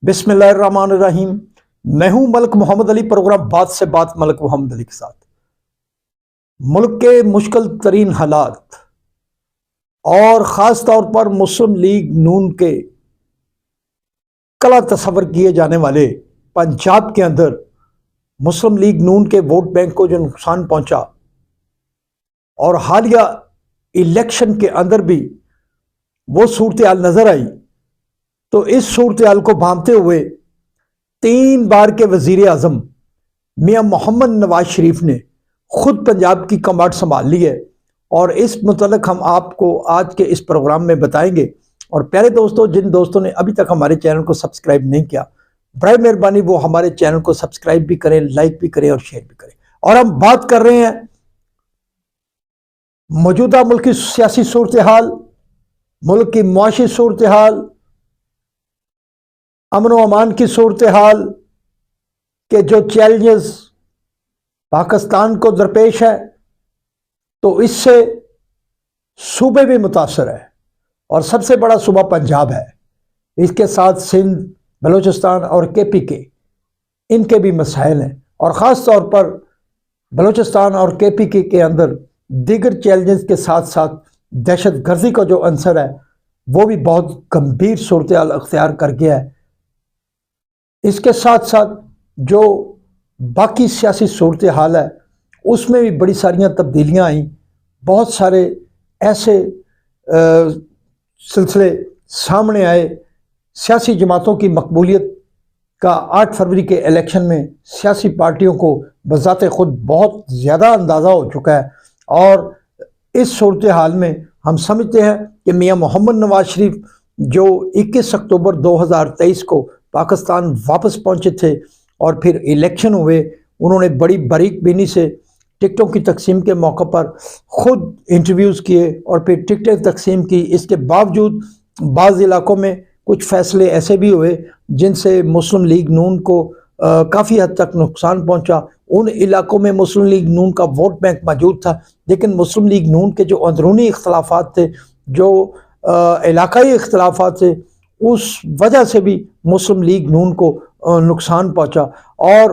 बिस्मिल्लाहिर्रहमानिर्रहीम। मैं हूं मलिक मोहम्मद अली। प्रोग्राम बात से बात मलिक मोहम्मद अली के साथ। मुल्क के मुश्किल तरीन हालात और ख़ास तौर पर मुस्लिम लीग नून के कला तस्वर किए जाने वाले पंजाब के अंदर मुस्लिम लीग नून के वोट बैंक को जो नुकसान पहुंचा और हालिया इलेक्शन के अंदर भी वो सूरत हाल नज़र आई, तो इस सूरत हाल को भांपते हुए 3 बार के वज़ीर आज़म मियाँ मोहम्मद नवाज शरीफ ने खुद पंजाब की कमांड संभाल ली है और इस मुतल्लिक़ हम आपको आज के इस प्रोग्राम में बताएंगे। और प्यारे दोस्तों, जिन दोस्तों ने अभी तक हमारे चैनल को सब्सक्राइब नहीं किया, बराए मेहरबानी वो हमारे चैनल को सब्सक्राइब भी करें, लाइक भी करें और शेयर भी करें। और हम बात कर रहे हैं मौजूदा मुल्क की सियासी सूरत हाल, मुल्क की मुआशी सूरत हाल, अमन व अमान की सूरत हाल के जो चैलेंजेस पाकिस्तान को दरपेश है, तो इससे सूबे भी मुतासर है और सबसे बड़ा सूबा पंजाब है। इसके साथ सिंध, बलूचिस्तान और KPK इनके भी मसाइल हैं और ख़ास तौर पर बलूचिस्तान और KPK के अंदर दीगर चैलेंजेस के साथ साथ दहशत गर्दी का जो अंसर है वो भी बहुत गंभीर सूरत हाल अख्तियार कर गया है। इसके साथ साथ जो बाकी सियासी सूरत हाल है उसमें भी बड़ी सारियां तब्दीलियां आई। बहुत सारे ऐसे सिलसिले सामने आए। सियासी जमातों की मकबूलियत का 8 फरवरी के इलेक्शन में सियासी पार्टियों को बज़ाते खुद बहुत ज़्यादा अंदाज़ा हो चुका है और इस सूरत हाल में हम समझते हैं कि मियाँ मोहम्मद नवाज शरीफ जो 21 अक्टूबर 2023 को पाकिस्तान वापस पहुंचे थे और फिर इलेक्शन हुए, उन्होंने बड़ी बारीक बीनी से टिकटों की तकसीम के मौके पर खुद इंटरव्यूज़ किए और फिर टिकटें तकसीम की। इसके बावजूद बाज़ इलाकों में कुछ फ़ैसले ऐसे भी हुए जिनसे मुस्लिम लीग नून को काफ़ी हद तक नुकसान पहुंचा। उन इलाकों में मुस्लिम लीग नून का वोट बैंक मौजूद था, लेकिन मुस्लिम लीग नून के जो अंदरूनी इख्तलाफात थे, जो इलाकाई इख्तलाफात थे, उस वजह से भी मुस्लिम लीग नून को नुकसान पहुंचा। और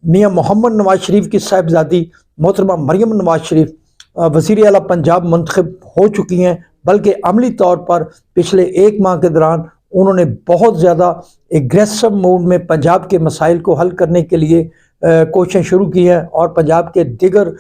मियाँ मोहम्मद नवाज शरीफ की साहिबजादी मोहतरमा मरियम नवाज शरीफ वज़ीर आला पंजाब मुंतखब हो चुकी हैं, बल्कि अमली तौर पर पिछले 1 माह के दौरान उन्होंने बहुत ज़्यादा एग्रेसिव मूड में पंजाब के मसाइल को हल करने के लिए कोशिशें शुरू की हैं और पंजाब के दिगर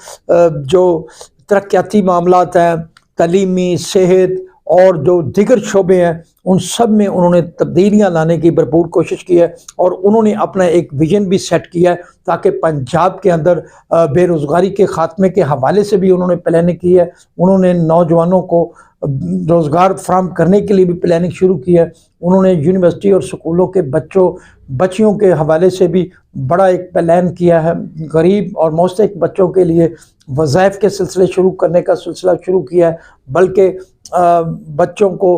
जो तरक्याती मामलात हैं, तालीमी, सेहत और जो दिगर शोबे हैं, उन सब में उन्होंने तब्दीलियां लाने की भरपूर कोशिश की है और उन्होंने अपना एक विजन भी सेट किया है ताकि पंजाब के अंदर बेरोज़गारी के ख़ात्मे के हवाले से भी उन्होंने प्लानिंग की है। उन्होंने नौजवानों को रोज़गार फराहम करने के लिए भी प्लानिंग शुरू की है। उन्होंने यूनिवर्सिटी और स्कूलों के बच्चियों के हवाले से भी बड़ा एक प्लान किया है। गरीब और मुस्तहिक बच्चों के लिए वज़ाइफ के सिलसिले शुरू करने का सिलसिला शुरू किया है, बल्कि बच्चों को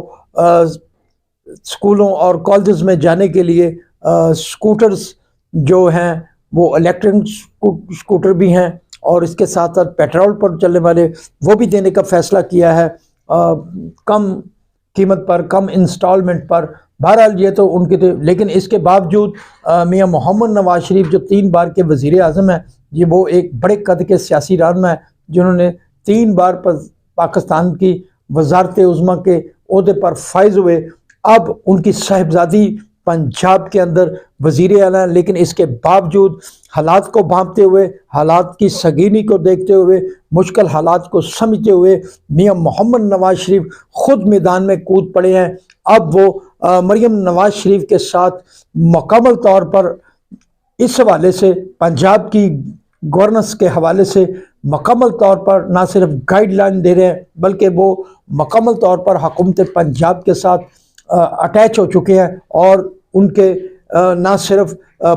स्कूलों और कॉलेज में जाने के लिए स्कूटर्स जो हैं वो इलेक्ट्रिक स्कूटर भी हैं और इसके साथ साथ पेट्रोल पर चलने वाले वो भी देने का फ़ैसला किया है, कम कीमत पर, कम इंस्टॉलमेंट पर। बहरहाल ये तो उनके थे, लेकिन इसके बावजूद मियाँ मोहम्मद नवाज शरीफ जो 3 बार के वज़ीर आज़म हैं, ये वो एक बड़े कद के सियासी रहनुमा है जिन्होंने 3 बार पाकिस्तान की वज़ारत उज़्मा के ओहदे पर फाइज हुए। अब उनकी साहिबजादी पंजाब के अंदर वज़ीर आला, लेकिन इसके बावजूद हालात को भांपते हुए, हालात की संगीनी को देखते हुए, मुश्किल हालात को समझते हुए मियाँ मोहम्मद नवाज शरीफ खुद मैदान में कूद पड़े हैं। अब वो मरियम नवाज शरीफ के साथ मुकम्मल तौर पर इस हवाले से पंजाब की गवर्नेंस के हवाले से मुकम्मल तौर पर ना सिर्फ गाइडलाइन दे रहे हैं, बल्कि वो मुकम्मल तौर पर हुकूमत पंजाब के साथ अटैच हो चुके हैं और उनके ना सिर्फ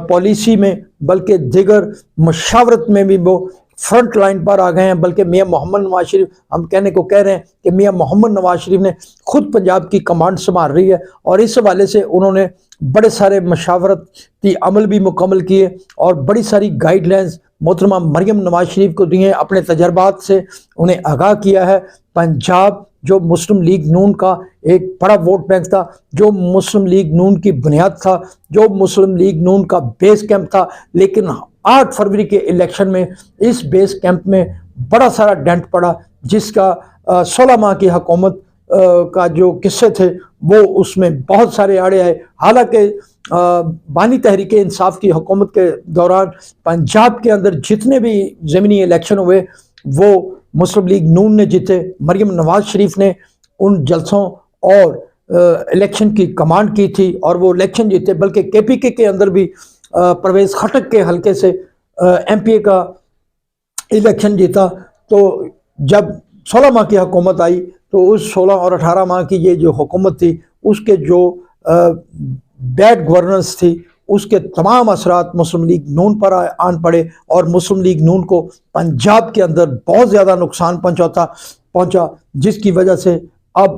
पॉलिसी में बल्कि दिगर मशावरत में भी वो फ्रंट लाइन पर आ गए हैं। बल्कि मियाँ मोहम्मद नवाज शरीफ, हम कहने को कह रहे हैं कि मियाँ मोहम्मद नवाज शरीफ ने खुद पंजाब की कमांड संभाल रही है और इस हवाले से उन्होंने बड़े सारे मशावरत की अमल भी मुकम्मल किए और बड़ी सारी गाइडलाइंस मोहतरमा मरियम नवाज शरीफ को दी हैं। अपने तजर्बात से उन्हें आगाह किया है। पंजाब جو مسلم لیگ نون کا ایک بڑا ووٹ بینک تھا، جو مسلم لیگ نون کی بنیاد تھا، جو مسلم لیگ نون کا بیس کیمپ تھا، لیکن 8 فروری کے الیکشن میں اس بیس کیمپ میں بڑا سارا ڈنٹ پڑا، جس کا 16 ماہ کی حکومت کا جو قصے تھے وہ اس میں بہت سارے آڑے آئے۔ حالانکہ بانی تحریک انصاف کی حکومت کے دوران پنجاب کے اندر جتنے بھی ضمنی الیکشن ہوئے وہ مسلم لیگ نون نے جیتے۔ مریم نواز شریف نے ان جلسوں اور الیکشن کی کمانڈ کی تھی اور وہ الیکشن جیتے، بلکہ کے پی کے اندر بھی پرویز خٹک کے حلقے سے ایم پی اے کا الیکشن جیتا۔ تو جب 16 ماہ کی حکومت آئی تو اس 16 اور 18 ماہ کی یہ جو حکومت تھی اس کے جو بیڈ گورننس تھی اس کے تمام اثرات مسلم لیگ نون پر آن پڑے اور مسلم لیگ نون کو پنجاب کے اندر بہت زیادہ نقصان پہنچا، جس کی وجہ سے اب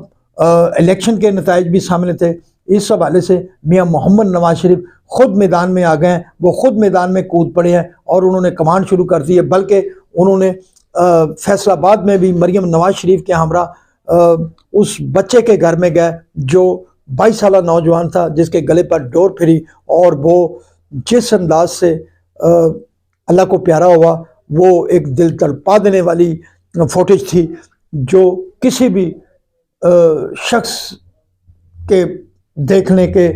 الیکشن کے نتائج بھی سامنے تھے۔ اس حوالے سے میاں محمد نواز شریف خود میدان میں آ گئے ہیں، وہ خود میدان میں کود پڑے ہیں اور انہوں نے کمانڈ شروع کر دی ہے، بلکہ انہوں نے فیصل آباد میں بھی مریم نواز شریف کے ہمراہ اس بچے کے گھر میں گئے جو 22 سالہ نوجوان تھا، جس کے گلے پر ڈور پھری، اور وہ جس انداز سے اللہ کو پیارا ہوا وہ ایک دل تڑپا دینے والی فوٹیج تھی، جو کسی بھی شخص کے دیکھنے کے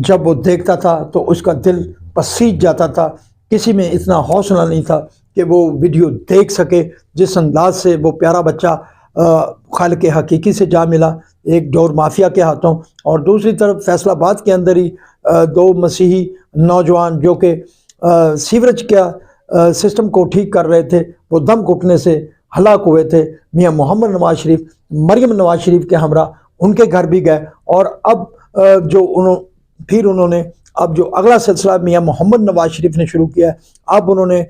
جب وہ دیکھتا تھا تو اس کا دل پسیج جاتا تھا۔ کسی میں اتنا حوصلہ نہیں تھا کہ وہ ویڈیو دیکھ سکے، جس انداز سے وہ پیارا بچہ خالق حقیقی سے جا ملا ایک ڈور مافیا کے ہاتھوں، اور دوسری طرف فیصل آباد کے اندر ہی 2 مسیحی نوجوان جو کہ سیوریج کا سسٹم کو ٹھیک کر رہے تھے، وہ دم گھٹنے سے ہلاک ہوئے تھے۔ میاں محمد نواز شریف مریم نواز شریف کے ہمراہ ان کے گھر بھی گئے، اور اب انہوں نے اب جو اگلا سلسلہ میاں محمد نواز شریف نے شروع کیا ہے، اب انہوں نے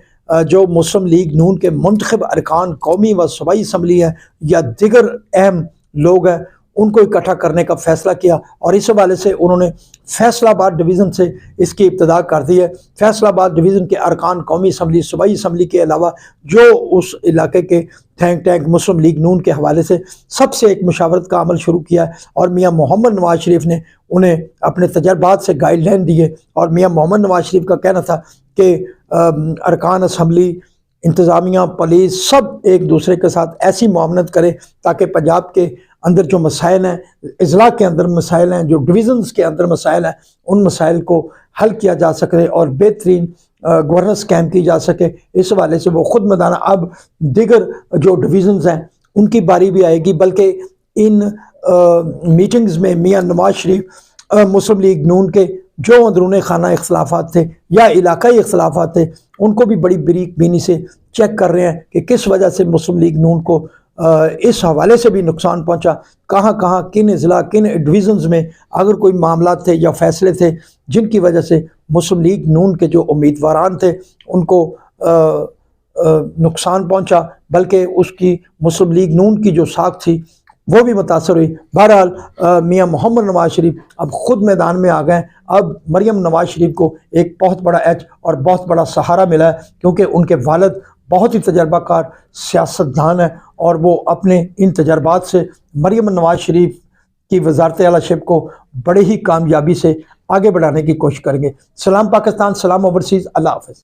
جو مسلم لیگ نون کے منتخب ارکان قومی و صوبائی اسمبلی ہیں یا دیگر اہم لوگ ہیں ان کو اکٹھا کرنے کا فیصلہ کیا، اور اس حوالے سے انہوں نے فیصل آباد ڈویژن سے اس کی ابتدا کر دی ہے۔ فیصل آباد ڈویژن کے ارکان قومی اسمبلی، صوبائی اسمبلی کے علاوہ جو اس علاقے کے تھینک ٹینک مسلم لیگ نون کے حوالے سے سب سے ایک مشاورت کا عمل شروع کیا ہے، اور میاں محمد نواز شریف نے انہیں اپنے تجربات سے گائیڈ لائن دیے، اور میاں محمد نواز شریف کا کہنا تھا کہ ارکان اسمبلی، انتظامیہ، پولیس سب ایک دوسرے کے ساتھ ایسی معاونت کرے تاکہ پنجاب کے اندر جو مسائل ہیں، اضلاع کے اندر مسائل ہیں، جو ڈویژنز کے اندر مسائل ہیں، ان مسائل کو حل کیا جا سکے اور بہترین گورننس قائم کی جا سکے۔ اس حوالے سے وہ خود میدانہ، اب دیگر جو ڈویژنز ہیں ان کی باری بھی آئے گی، بلکہ ان میٹنگز میں میاں نواز شریف مسلم لیگ نون کے جو اندرون خانہ اختلافات تھے یا علاقائی اختلافات تھے ان کو بھی بڑی بریک بینی سے چیک کر رہے ہیں کہ کس وجہ سے مسلم لیگ نون کو اس حوالے سے بھی نقصان پہنچا، کہاں کہاں کن اضلاع کن ڈویژنز میں اگر کوئی معاملات تھے یا فیصلے تھے جن کی وجہ سے مسلم لیگ نون کے جو امیدواران تھے ان کو نقصان پہنچا، بلکہ اس کی مسلم لیگ نون کی جو ساکھ تھی وہ بھی متاثر ہوئی۔ بہرحال میاں محمد نواز شریف اب خود میدان میں آ گئے، اب مریم نواز شریف کو ایک بہت بڑا ایج اور بہت بڑا سہارا ملا ہے، کیونکہ ان کے والد بہت ہی تجربہ کار سیاستدان ہیں، اور وہ اپنے ان تجربات سے مریم نواز شریف کی وزارت اعلیٰ شپ کو بڑے ہی کامیابی سے آگے بڑھانے کی کوشش کریں گے۔ سلام پاکستان، سلام اوورسیز، اللہ حافظ۔